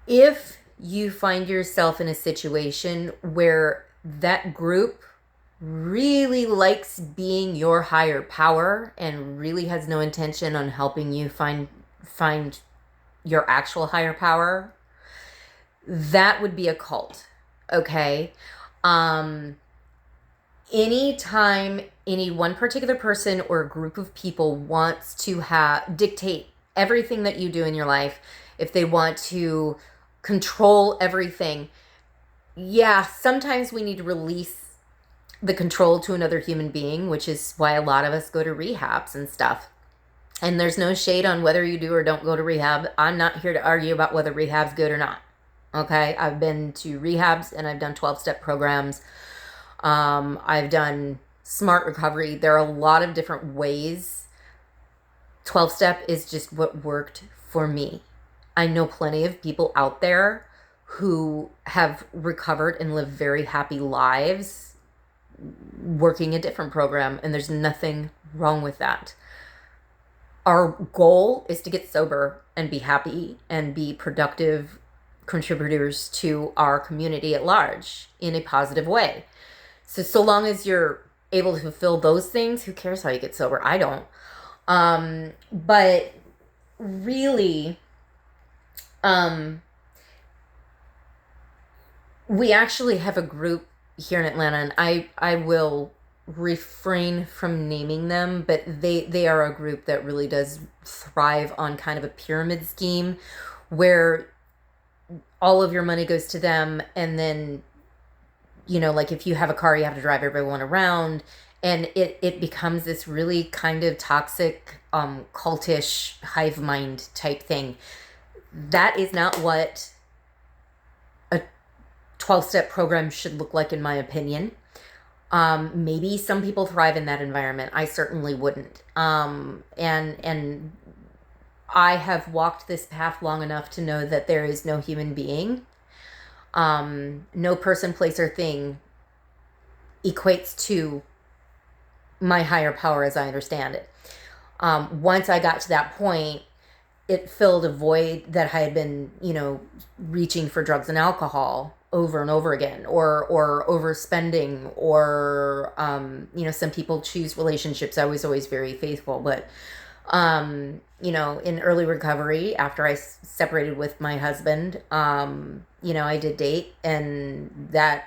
If you find yourself in a situation where that group really likes being your higher power and really has no intention on helping you find your actual higher power, that would be a cult. Okay. Anytime any one particular person or a group of people wants to dictate everything that you do in your life, if they want to control everything, yeah, sometimes we need to release the control to another human being, which is why a lot of us go to rehabs and stuff. And there's no shade on whether you do or don't go to rehab. I'm not here to argue about whether rehab's good or not. Okay, I've been to rehabs and I've done 12-step programs. I've done smart recovery. There are a lot of different ways. 12-step is just what worked for me. I know plenty of people out there who have recovered and live very happy lives working a different program, and there's nothing wrong with that. our goal is to get sober and be happy and be productive contributors to our community at large in a positive way. So long as you're able to fulfill those things, who cares how you get sober? I don't. But really, we actually have a group here in Atlanta, and I will refrain from naming them, but they are a group that really does thrive on kind of a pyramid scheme where all of your money goes to them, and then, like if you have a car, you have to drive everyone around, and it becomes this really kind of toxic, cultish hive mind type thing. That is not what a 12-step program should look like, in my opinion. Maybe some people thrive in that environment. I certainly wouldn't. And I have walked this path long enough to know that there is no human being, no person, place, or thing equates to my higher power as I understand it. Once I got to that point, it filled a void that I had been, reaching for drugs and alcohol over and over again, or overspending, or, some people choose relationships. I was always very faithful, but, in early recovery, after I separated with my husband, I did date, and that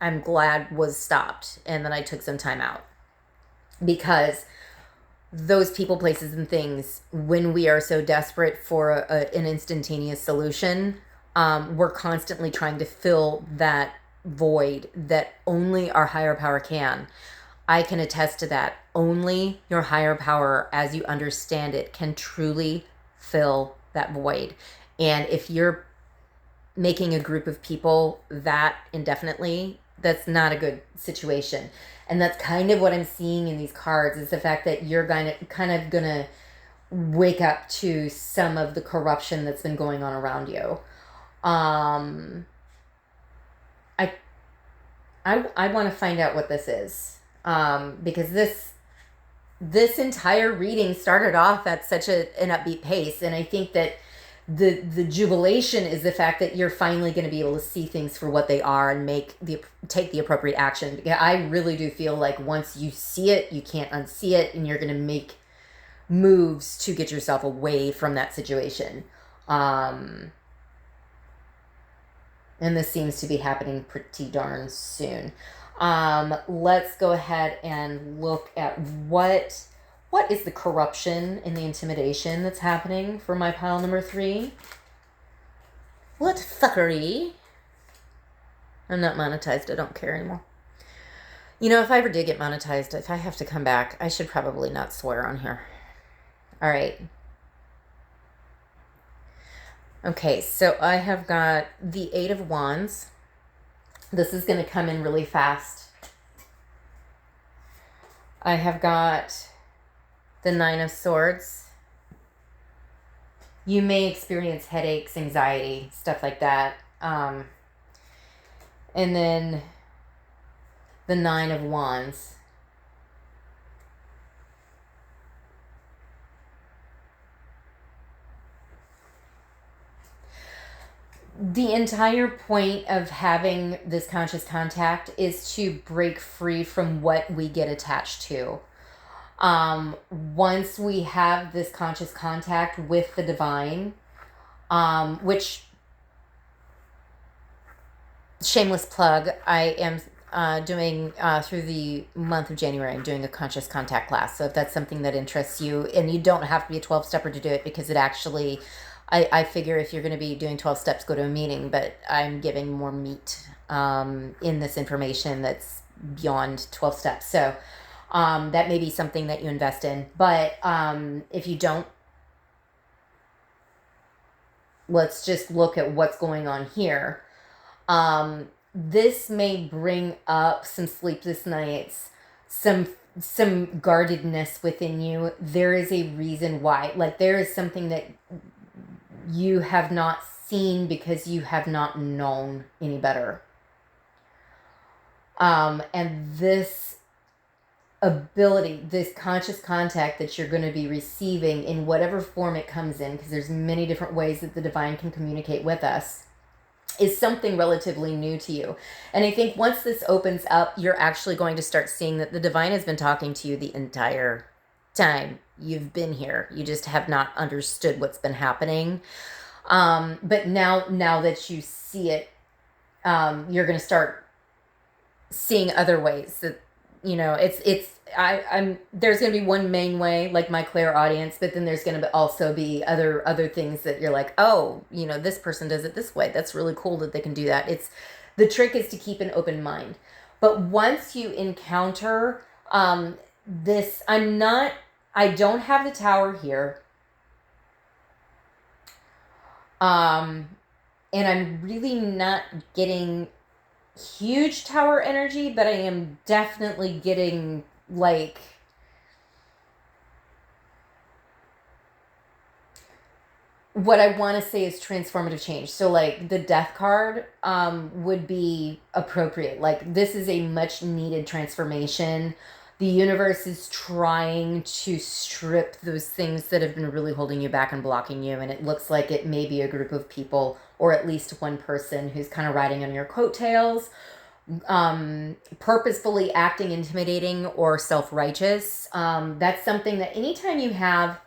I'm glad was stopped. And then I took some time out, because those people, places, and things, when we are so desperate for an instantaneous solution, we're constantly trying to fill that void that only our higher power can. I can attest to that. Only your higher power, as you understand it, can truly fill that void. And if you're making a group of people that indefinitely, that's not a good situation. And that's kind of what I'm seeing in these cards, is the fact that you're kind of gonna wake up to some of the corruption that's been going on around you. I I want to find out what this is, because this entire reading started off at such an upbeat pace, and I think that the jubilation is the fact that you're finally going to be able to see things for what they are and take the appropriate action. Yeah, I really do feel like once you see it, you can't unsee it, and you're going to make moves to get yourself away from that situation. And this seems to be happening pretty darn soon. Let's go ahead and look at what is the corruption and the intimidation that's happening for my pile number 3. What fuckery? I'm not monetized. I don't care anymore. If I ever did get monetized, if I have to come back, I should probably not swear on here. All right. Okay, so I have got the 8 of Wands. This is going to come in really fast. I have got the 9 of Swords. You may experience headaches, anxiety, stuff like that. And then the 9 of Wands. The entire point of having this conscious contact is to break free from what we get attached to. Once we have this conscious contact with the divine, which, shameless plug, I am doing through the month of January, I'm doing a conscious contact class. So if that's something that interests you, and you don't have to be a 12-stepper to do it, because it actually, I figure if you're going to be doing 12 steps, go to a meeting, but I'm giving more meat in this information that's beyond 12 steps. So that may be something that you invest in. But if you don't, let's just look at what's going on here. This may bring up some sleepless nights, some guardedness within you. There is a reason why. Like, there is something that you have not seen because you have not known any better. And this ability, this conscious contact that you're going to be receiving in whatever form it comes in, because there's many different ways that the divine can communicate with us, is something relatively new to you. And I think once this opens up, you're actually going to start seeing that the divine has been talking to you the entire time you've been here. You just have not understood what's been happening. But now that you see it, you're going to start seeing other ways that, I'm there's going to be one main way, like my clairaudience, but then there's going to also be other things that you're like, oh, this person does it this way. That's really cool that they can do that. The trick is to keep an open mind. But once you encounter this, I don't have the tower here. And I'm really not getting huge tower energy, but I am definitely getting like what I want to say is transformative change. So like the death card would be appropriate. Like this is a much needed transformation. The universe is trying to strip those things that have been really holding you back and blocking you. And it looks like it may be a group of people, or at least one person who's kind of riding on your coattails, purposefully acting intimidating or self-righteous. That's something that anytime you have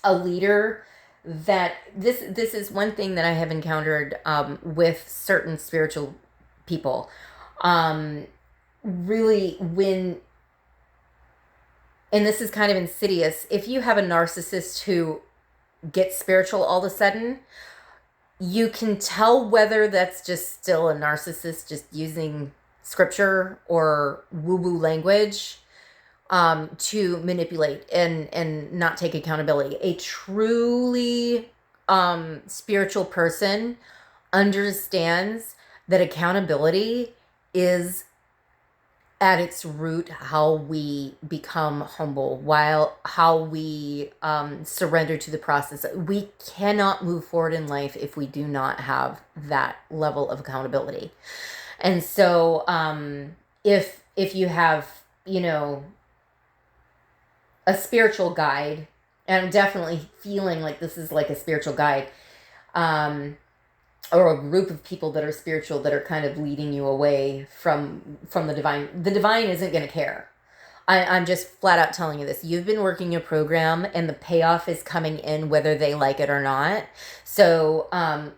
a leader, that this is one thing that I have encountered with certain spiritual people. Really, and this is kind of insidious, if you have a narcissist who gets spiritual all of a sudden, you can tell whether that's just still a narcissist just using scripture or woo-woo language to manipulate and not take accountability. A truly spiritual person understands that accountability is at its root how we become humble, how we surrender to the process. We cannot move forward in life if we do not have that level of accountability. And so if you have, a spiritual guide, and I'm definitely feeling like this is like a spiritual guide, or a group of people that are spiritual that are kind of leading you away from the divine isn't going to care. I'm just flat out telling you this. You've been working your program and the payoff is coming in whether they like it or not. So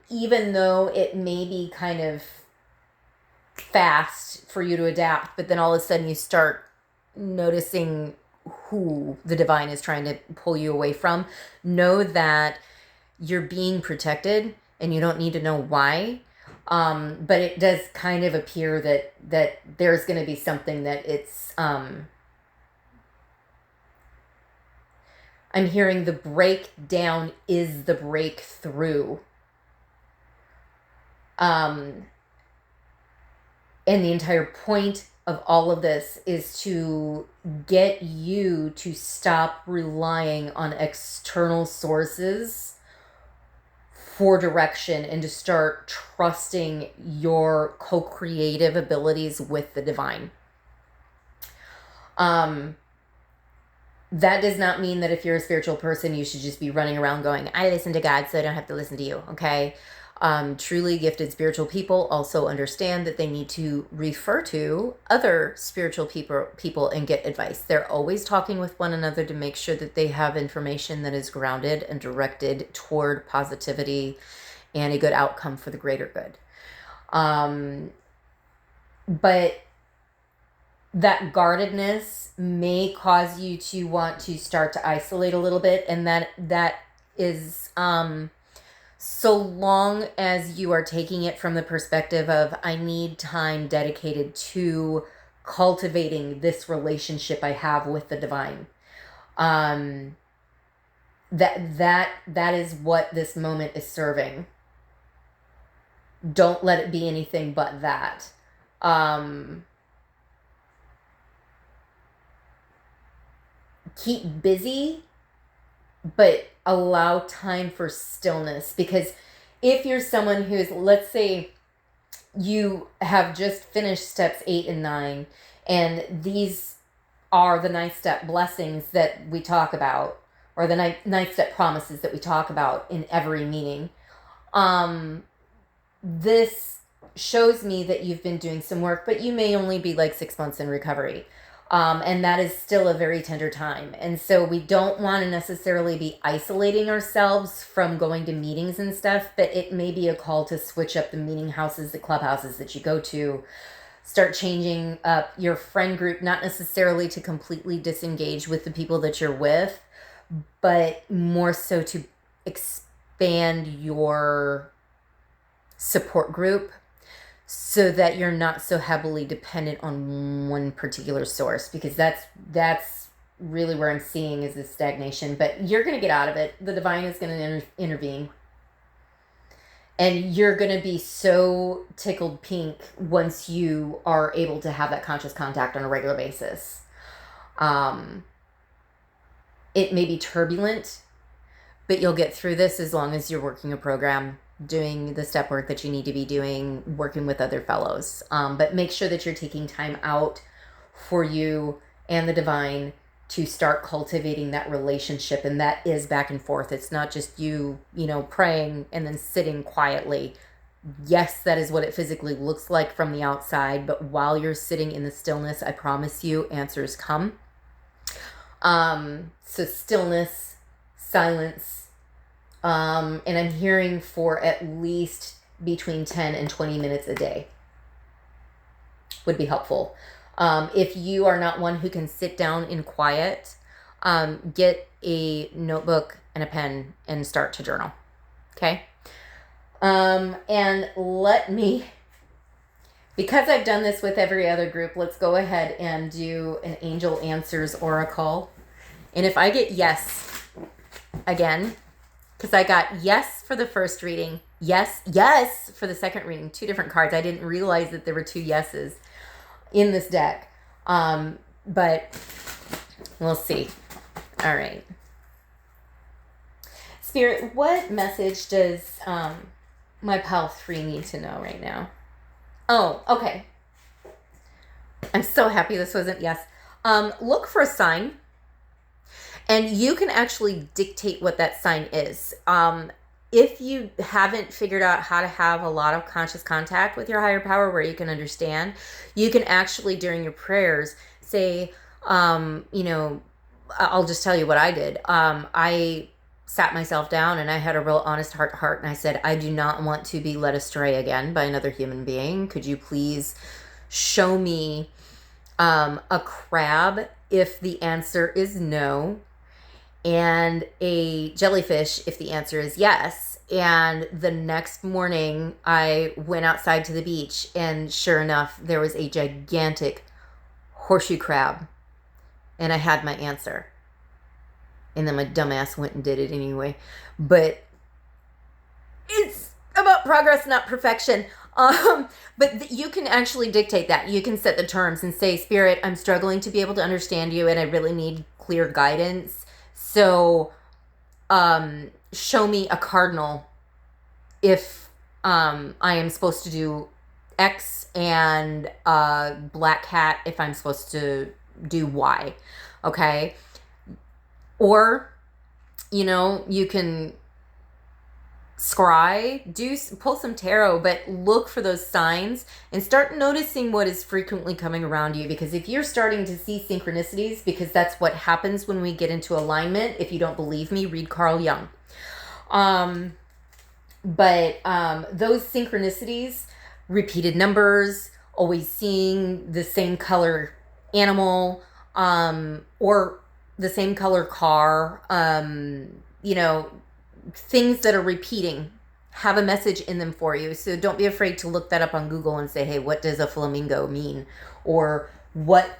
even though it may be kind of fast for you to adapt, but then all of a sudden you start noticing who the divine is trying to pull you away from, know that you're being protected and you don't need to know why. But it does kind of appear that there's going to be something that it's, I'm hearing the breakdown is the breakthrough. And the entire point of all of this is to get you to stop relying on external sources for direction and to start trusting your co-creative abilities with the divine. That does not mean that if you're a spiritual person, you should just be running around going, I listen to God, so I don't have to listen to you, okay? Truly gifted spiritual people also understand that they need to refer to other spiritual people and get advice. They're always talking with one another to make sure that they have information that is grounded and directed toward positivity and a good outcome for the greater good. But that guardedness may cause you to want to start to isolate a little bit, and that is so long as you are taking it from the perspective of, I need time dedicated to cultivating this relationship I have with the divine. That is what this moment is serving. Don't let it be anything but that. Keep busy, but allow time for stillness. Because if you're someone who's, let's say you have just finished steps 8 and 9, and these are the 9-step blessings that we talk about, or the 9-step promises that we talk about in every meeting. This shows me that you've been doing some work, but you may only be like 6 months in recovery. And that is still a very tender time. And so we don't want to necessarily be isolating ourselves from going to meetings and stuff, but it may be a call to switch up the meeting houses, the clubhouses that you go to, start changing up your friend group, not necessarily to completely disengage with the people that you're with, but more so to expand your support group so that you're not so heavily dependent on one particular source, because that's really where I'm seeing is this stagnation. But you're going to get out of it. The divine is going to intervene. And you're going to be so tickled pink once you are able to have that conscious contact on a regular basis. It may be turbulent, but you'll get through this as long as you're working a program, doing the step work that you need to be doing, working with other fellows. But make sure that you're taking time out for you and the divine to start cultivating that relationship. And that is back and forth. It's not just you praying and then sitting quietly. Yes, that is what it physically looks like from the outside. But while you're sitting in the stillness, I promise you, answers come. So stillness, silence, and I'm hearing for at least between 10 and 20 minutes a day would be helpful. If you are not one who can sit down in quiet, get a notebook and a pen and start to journal. Okay? And let me, because I've done this with every other group, let's go ahead and do an Angel Answers Oracle. And if I get yes again, because I got yes for the first reading, yes for the second reading, 2 different cards. I didn't realize that there were 2 yeses in this deck. But we'll see. All right. Spirit, what message does my pal 3 need to know right now? Oh, okay. I'm so happy this wasn't yes. Look for a sign. And you can actually dictate what that sign is. If you haven't figured out how to have a lot of conscious contact with your higher power where you can understand, you can actually, during your prayers, say, I'll just tell you what I did. I sat myself down and I had a real honest heart, and I said, I do not want to be led astray again by another human being. Could you please show me a crab if the answer is no, and a jellyfish if the answer is yes. And the next morning I went outside to the beach, and sure enough, there was a gigantic horseshoe crab, and I had my answer. And then my dumbass went and did it anyway. But it's about progress, not perfection. But you can actually dictate that. You can set the terms and say, Spirit, I'm struggling to be able to understand you, and I really need clear guidance. So, show me a cardinal if I am supposed to do X, and a black cat if I'm supposed to do Y. Okay? Or, you can scry, pull some tarot, but look for those signs and start noticing what is frequently coming around you. Because if you're starting to see synchronicities, because that's what happens when we get into alignment. If you don't believe me, read Carl Jung. But those synchronicities, repeated numbers, always seeing the same color animal, or the same color car, things that are repeating have a message in them for you. So don't be afraid to look that up on Google and say, hey, what does a flamingo mean? Or what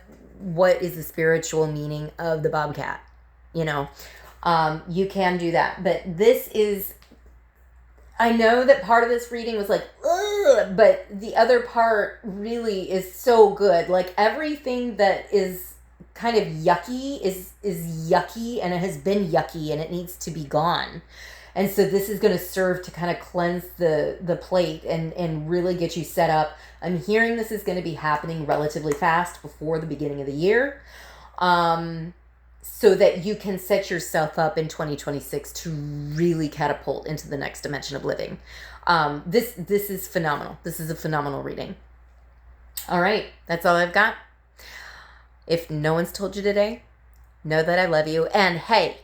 is the spiritual meaning of the bobcat? You can do that. But this is, I know that part of this reading was like, ugh, but the other part really is so good. Like everything that is kind of yucky is yucky, and it has been yucky, and it needs to be gone. And so this is going to serve to kind of cleanse the plate and really get you set up. I'm hearing this is going to be happening relatively fast before the beginning of the year. so that you can set yourself up in 2026 to really catapult into the next dimension of living. This is phenomenal. This is a phenomenal reading. All right, that's all I've got. If no one's told you today, know that I love you. And hey,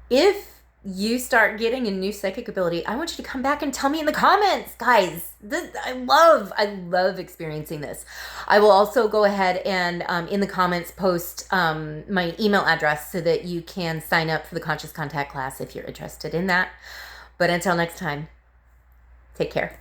if you start getting a new psychic ability, I want you to come back and tell me in the comments, guys. I love experiencing this. I will also go ahead and in the comments post my email address so that you can sign up for the Conscious Contact class if you're interested in that. But until next time, take care.